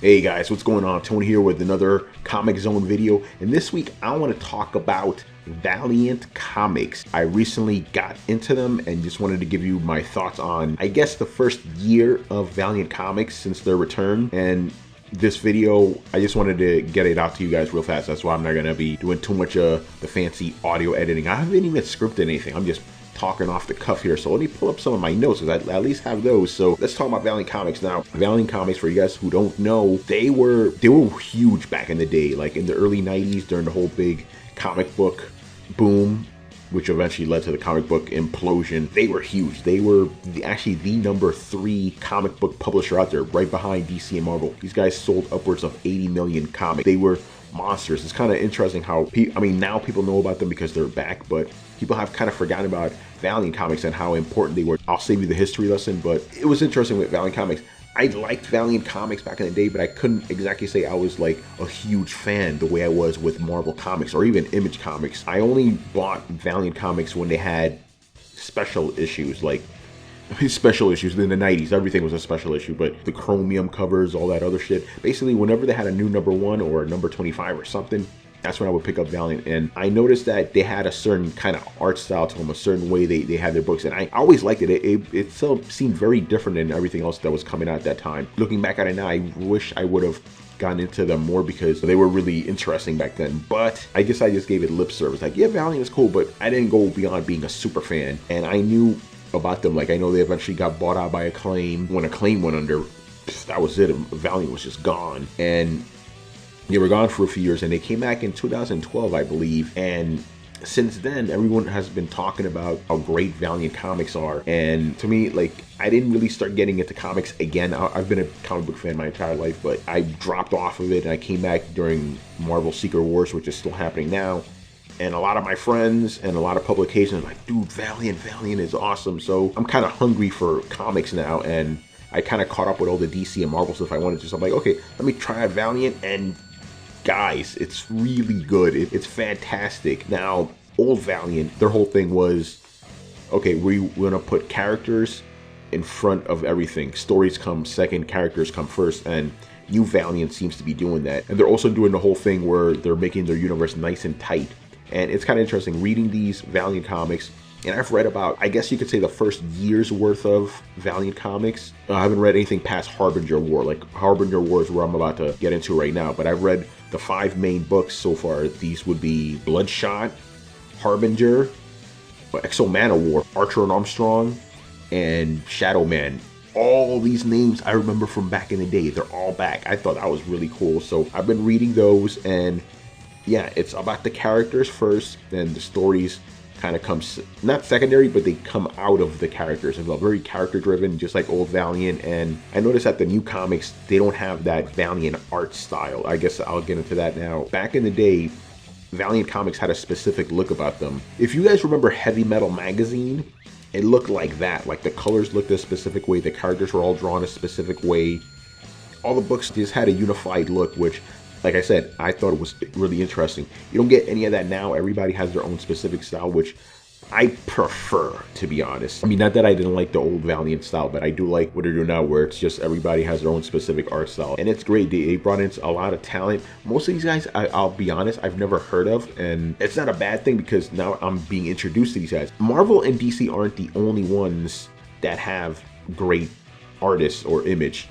Hey guys, what's going on? Tony here with another Comic Zone video, and this week I want to talk about Valiant Comics. I recently got into them and just wanted to give you my thoughts on, I guess, the first year of Valiant Comics since their return. And this video, I just wanted to get it out to you guys real fast. That's why I'm not going to be doing too much of the fancy audio editing. I haven't even scripted anything. I'm just talking off the cuff here, so let me pull up some of my notes because I at least have those. So let's talk about Valiant Comics now. Valiant Comics, for you guys who don't know, they were huge back in the day, like in the early 90s during the whole big comic book boom, which eventually led to the comic book implosion. They were huge. They were actually the #3 comic book publisher out there, right behind DC and Marvel. These guys sold upwards of 80 million comics. They were monsters. It's kind of interesting how now people know about them because they're back, but people have kind of forgotten about Valiant Comics and how important they were. I'll save you the history lesson, but it was interesting with Valiant Comics. I liked Valiant Comics back in the day, but I couldn't exactly say I was like a huge fan the way I was with Marvel Comics or even Image Comics. I only bought Valiant Comics when they had special issues, like special issues in the 90s. Everything was a special issue, but the chromium covers, all that other shit. Basically, whenever they had a new #1 or a number 25 or something, that's when I would pick up Valiant. And I noticed that they had a certain kind of art style to them, a certain way they had their books, and I always liked it. It still seemed very different than everything else that was coming out at that time. Looking back at it now, I wish I would have gotten into them more because they were really interesting back then. But I guess I just gave it lip service. Like, yeah, Valiant is cool, but I didn't go beyond being a super fan. And I knew about them. Like, I know they eventually got bought out by Acclaim. When Acclaim went under, that was it. Valiant was just gone. And they were gone for a few years, and they came back in 2012, I believe. And since then, everyone has been talking about how great Valiant Comics are. And to me, like, I didn't really start getting into comics again. I've been a comic book fan my entire life, but I dropped off of it, and I came back during Marvel Secret Wars, which is still happening now. And a lot of my friends and a lot of publications are like, dude, Valiant is awesome. So I'm kind of hungry for comics now, and I kind of caught up with all the DC and Marvel stuff I wanted to. So I'm like, okay, let me try out Valiant, and guys, it's really good. It's fantastic. Now, old Valiant, their whole thing was, okay, we're gonna put characters in front of everything. Stories come second, characters come first, and New Valiant seems to be doing that. And they're also doing the whole thing where they're making their universe nice and tight. And it's kind of interesting reading these Valiant comics. And I've read about, I guess you could say, the first year's worth of Valiant Comics. I haven't read anything past Harbinger War. Like, Harbinger War is where I'm about to get into right now. But I've read the 5 main books so far. These would be Bloodshot, Harbinger, Exo Man of War, Archer and Armstrong, and Shadow Man. All these names I remember from back in the day. They're all back. I thought that was really cool. So I've been reading those, and yeah, it's about the characters first, then the stories kind of comes, not secondary, but they come out of the characters. It's very character driven, just like old Valiant. And I noticed that the new comics, they don't have that Valiant art style. I guess I'll get into that now. Back in the day, Valiant Comics had a specific look about them. If you guys remember Heavy Metal Magazine, it looked like that. Like, the colors looked a specific way, the characters were all drawn a specific way. All the books just had a unified look, which, like I said, I thought it was really interesting. You don't get any of that now. Everybody has their own specific style, which I prefer, to be honest. I mean, not that I didn't like the old Valiant style, but I do like what they're doing now, where it's just everybody has their own specific art style. And it's great. They brought in a lot of talent. Most of these guys, I'll be honest, I've never heard of. And it's not a bad thing because now I'm being introduced to these guys. Marvel and DC aren't the only ones that have great artists or image.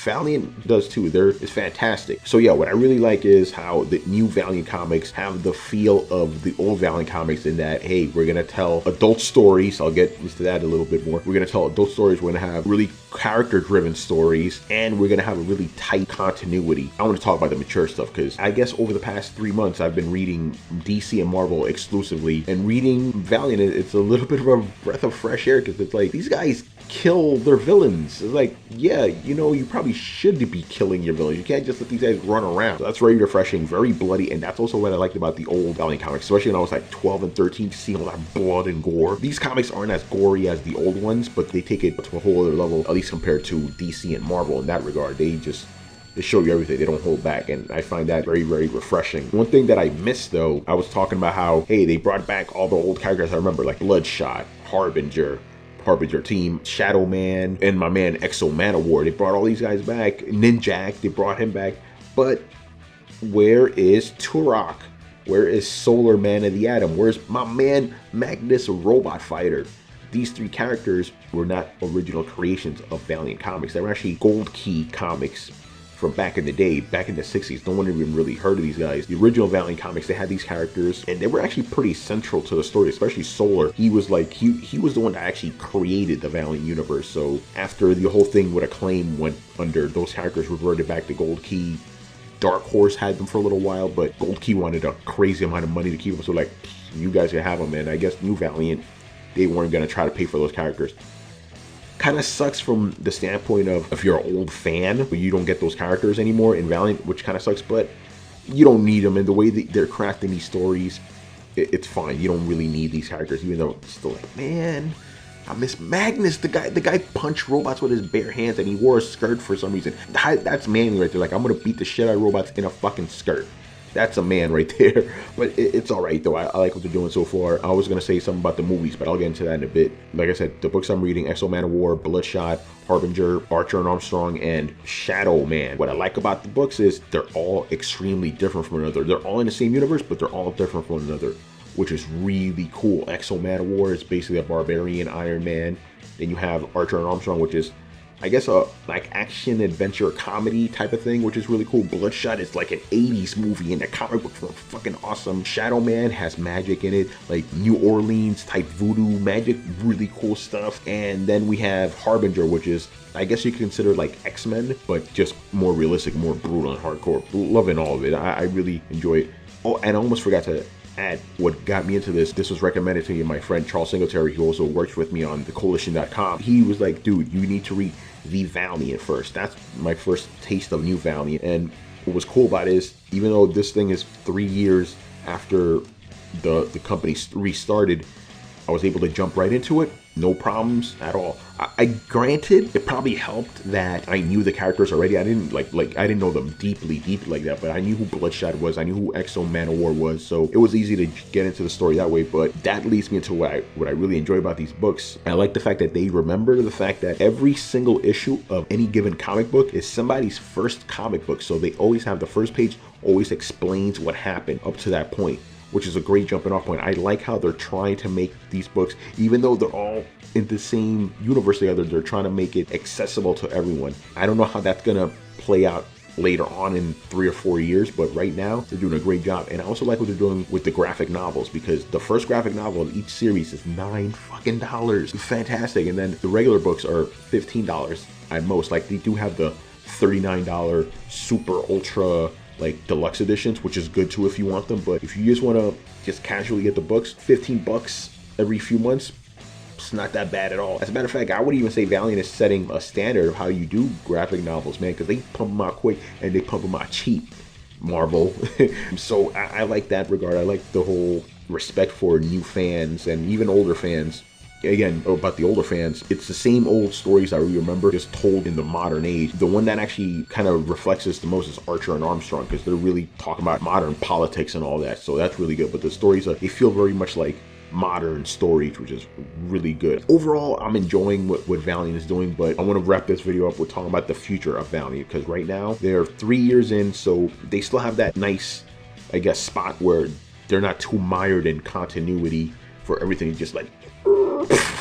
Valiant does too. It's fantastic. So yeah, what I really like is how the new Valiant comics have the feel of the old Valiant comics, in that, hey, we're gonna tell adult stories. I'll get into that a little bit more. We're gonna tell adult stories. We're gonna have really character-driven stories, and we're gonna have a really tight continuity. I want to talk about the mature stuff because I guess over the past 3 months I've been reading DC and Marvel exclusively, and reading Valiant, it's a little bit of a breath of fresh air because it's like, these guys kill their villains. It's like, yeah, you know, you probably should be killing your villains. You can't just let these guys run around. So that's very refreshing, very bloody, and that's also what I liked about the old Valiant comics, especially when I was like 12 and 13, to see all that blood and gore. These comics aren't as gory as the old ones, but they take it to a whole other level, at least compared to DC and Marvel in that regard. They show you everything. They don't hold back, and I find that very, very refreshing. One thing that I missed, though, I was talking about how, hey, they brought back all the old characters I remember, like Bloodshot, Harbinger, Harbinger team, Shadow Man, and my man Exo Man War. They brought all these guys back. Ninjak, they brought him back. But where is Turok? Where is Solar Man of the Atom? Where's my man Magnus Robot Fighter? These three characters were not original creations of Valiant Comics. They were actually Gold Key comics from back in the day, back in the 60s. No one even really heard of these guys. The original Valiant Comics, they had these characters, and they were actually pretty central to the story, especially Solar. He was like, he was the one that actually created the Valiant universe. So after the whole thing with Acclaim went under, those characters reverted back to Gold Key. Dark Horse had them for a little while, but Gold Key wanted a crazy amount of money to keep them. So like, you guys can have them, and I guess New Valiant, they weren't gonna try to pay for those characters. Kind of sucks from the standpoint of if you're an old fan, but you don't get those characters anymore in Valiant, which kind of sucks, but you don't need them. And the way that they're crafting these stories, it's fine. You don't really need these characters, even though it's still like, man, I miss Magnus. The guy punched robots with his bare hands, and he wore a skirt for some reason. That's manly right there. Like, I'm gonna beat the shit out of robots in a fucking skirt. That's a man right there. But it's all right, though. I like what they're doing so far. I was going to say something about the movies, but I'll get into that in a bit. Like I said, the books I'm reading, Exo Man of War, Bloodshot, Harbinger, Archer and Armstrong, and Shadow Man. What I like about the books is they're all extremely different from one another. They're all in the same universe, but they're all different from one another, which is really cool. Exo Man of War is basically a barbarian Iron Man. Then you have Archer and Armstrong, which is, I guess, a like action adventure comedy type of thing, which is really cool. Bloodshot is like an 80s movie, and the comic books were fucking awesome. Shadow Man has magic in it, like New Orleans type voodoo magic, really cool stuff. And then we have Harbinger, which is, I guess you could consider like X-Men, but just more realistic, more brutal and hardcore. Loving all of it. I really enjoy it. Oh, and I almost forgot to add what got me into this. This was recommended to me by my friend Charles Singletary, who also works with me on thecoalition.com. He was like, dude, you need to read The Valiant first. That's my first taste of New Valiant. And what was cool about it is, even though this thing is 3 years after the company restarted, I was able to jump right into it. No problems at all. I granted, it probably helped that I knew the characters already. I didn't I didn't know them deeply like that, but I knew who Bloodshot was. I knew who Exo Man of War was, so it was easy to get into the story that way. But that leads me into what I really enjoy about these books. I like the fact that they remember the fact that every single issue of any given comic book is somebody's first comic book. So they always have the first page always explains what happened up to that point, which is a great jumping off point. I like how they're trying to make these books, even though they're all in the same universe together, they're trying to make it accessible to everyone. I don't know how that's gonna play out later on in 3 or 4 years, but right now they're doing a great job. And I also like what they're doing with the graphic novels, because the first graphic novel of each series is $9 fucking dollars. Fantastic. And then the regular books are $15 at most. Like, they do have the $39 super ultra like deluxe editions, which is good too if you want them. But if you just want to just casually get the books, $15 every few months, it's not that bad at all. As a matter of fact, I would even say Valiant is setting a standard of how you do graphic novels, man, because they pump them out quick and they pump them out cheap. Marvel. So I like that regard. I like the whole respect for new fans and even older fans. Again, about the older fans, it's the same old stories I remember, just told in the modern age. The one that actually kind of reflects this the most is Archer and Armstrong, because they're really talking about modern politics and all that, so that's really good. But the stories, they feel very much like modern stories, which is really good. Overall, I'm enjoying what Valiant is doing, but I want to wrap this video up with talking about the future of Valiant, because right now, they're 3 years in, so they still have that nice, I guess, spot where they're not too mired in continuity for everything just like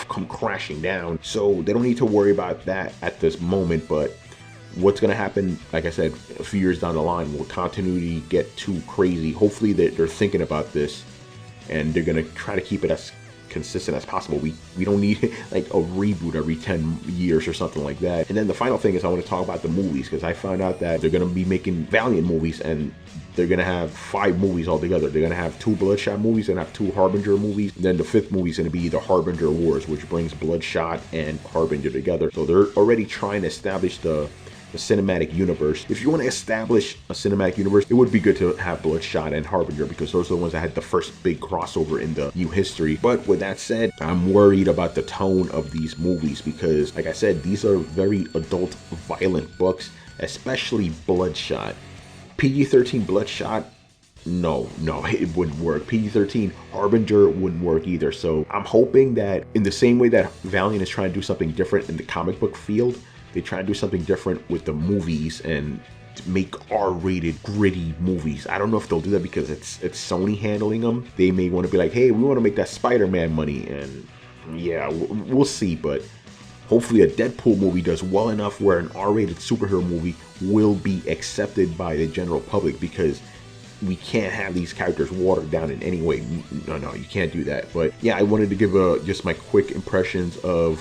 come crashing down. So they don't need to worry about that at this moment. But what's going to happen, like I said, a few years down the line, will continuity get too crazy? Hopefully they're thinking about this and they're going to try to keep it as consistent as possible. We don't need like a reboot every 10 years or something like that. And then the final thing is I want to talk about the movies, because I found out that they're going to be making Valiant movies, and they're going to have 5 movies altogether. They're going to have 2 Bloodshot movies and have 2 Harbinger movies. And then the 5th movie is going to be the Harbinger Wars, which brings Bloodshot and Harbinger together. So they're already trying to establish the cinematic universe. If you want to establish a cinematic universe, it would be good to have Bloodshot and Harbinger, because those are the ones that had the first big crossover in the new history. But with that said, I'm worried about the tone of these movies, because like I said, these are very adult, violent books, especially Bloodshot. PG-13 Bloodshot no, it wouldn't work. PG-13, Harbinger wouldn't work either. So I'm hoping that in the same way that Valiant is trying to do something different in the comic book field, they try to do something different with the movies and make R-rated gritty movies. I don't know if they'll do that because it's Sony handling them. They may want to be like, hey, we want to make that Spider-Man money, and yeah, we'll see. But hopefully a Deadpool movie does well enough where an R-rated superhero movie will be accepted by the general public, because we can't have these characters watered down in any way. No, you can't do that. But yeah, I wanted to give just my quick impressions of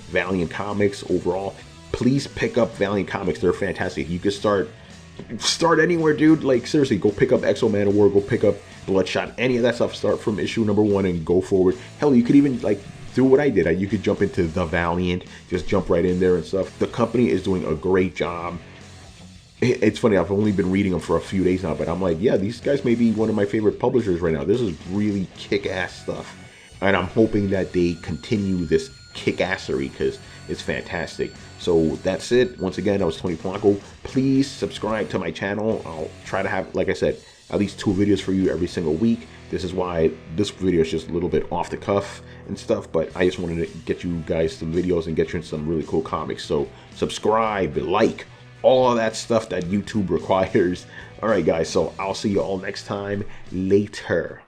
Valiant Comics overall. Please pick up Valiant Comics. They're fantastic. You can start anywhere, dude. Like, seriously, go pick up X-O Manowar, go pick up Bloodshot, any of that stuff. Start from issue number 1 and go forward. Hell, you could even like do what I did. You could jump into The Valiant, just jump right in there and stuff. The company is doing a great job. It's funny, I've only been reading them for a few days now, but I'm like, yeah, these guys may be one of my favorite publishers right now. This is really kick-ass stuff. And I'm hoping that they continue this kick-assery because it's fantastic. So that's it. Once again, I was Tony Polanco. Please subscribe to my channel. I'll try to have, like I said, at least 2 videos for you every single week. This is why this video is just a little bit off the cuff and stuff, but I just wanted to get you guys some videos and get you in some really cool comics. So subscribe, like, all of that stuff that YouTube requires. All right, guys, so I'll see you all next time. Later.